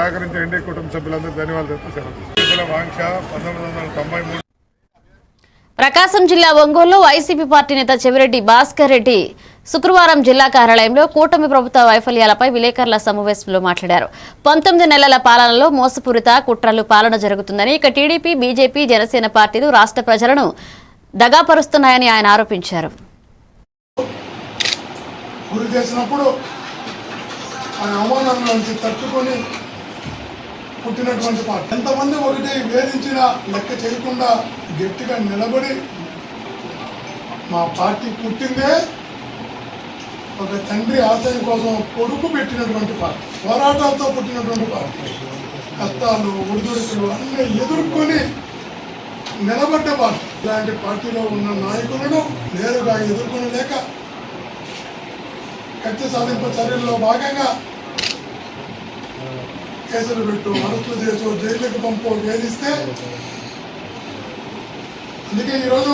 సహకరించిన ఎన్డీ కుటుంబ సభ్యులందరూ ధన్యవాదాలు తెలుపుతూ వాంఛ 1993 ప్రకాశం జిల్లా ఒంగోలులో వైసీపీ పార్టీ నేత చెవిరెడ్డి భాస్కర్ రెడ్డి శుక్రవారం జిల్లా కార్యాలయంలో కూటమి ప్రభుత్వ వైఫల్యాలపై విలేకరుల సమావేశంలో మాట్లాడారు. 19 నెలల పాలనలో మోసపూరిత కుట్రలు పాలన జరుగుతుందని, ఇక టీడీపీ, బీజేపీ, జనసేన పార్టీలు రాష్ట్ర ప్రజలను దగాపరుస్తున్నాయని ఆయన ఆరోపించారు. పుట్టినటువంటి పార్టీ ఎంతమంది ఒకటి వేధించినా లెక్క చేయకుండా గట్టిగా నిలబడి మా పార్టీ పుట్టిందే ఒక తండ్రి ఆశయం కోసం కొడుకు పెట్టినటువంటి పార్టీ, పోరాటాలతో పుట్టినటువంటి పార్టీ. కష్టాలు, ఒడిదుడుకులు అన్నీ ఎదుర్కొని నిలబడ్డ పార్టీ. ఇలాంటి పార్టీలో ఉన్న నాయకులను నేరుగా ఎదుర్కొనలేక కత్తి సాధింపు చర్యల్లో భాగంగా కేసులు పెట్టు, అరెస్టులు చేసు, జైలుకి పంపు, వేధిస్తే అందుకే ఈరోజు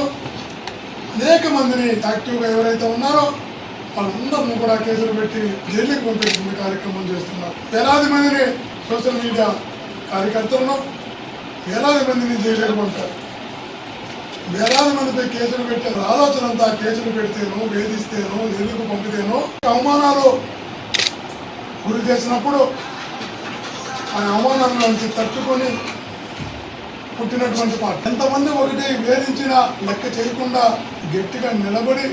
అనేక మందిని యాక్టివ్గా ఎవరైతే ఉన్నారో వాళ్ళందరినీ కూడా కేసులు పెట్టి జైలుకి పంపించిన కార్యక్రమం చేస్తున్నారు. వేలాది మందిని సోషల్ మీడియా కార్యకర్తలను వేలాది మందిని జైలుకి పంపారు. వేలాది మందిపై కేసులు పెట్టారు. ఆలోచన అంతా కేసులు పెడితేనో, వేధిస్తేనో, జైలుకు పంపితేనో అవమానాలు గురి చేసినప్పుడు ఆ అవమానాల నుంచి తట్టుకొని పుట్టినటువంటి పార్టీ. ఎంతమంది ఒకటి వేధించినా లెక్క చేయకుండా గట్టిగా నిలబడి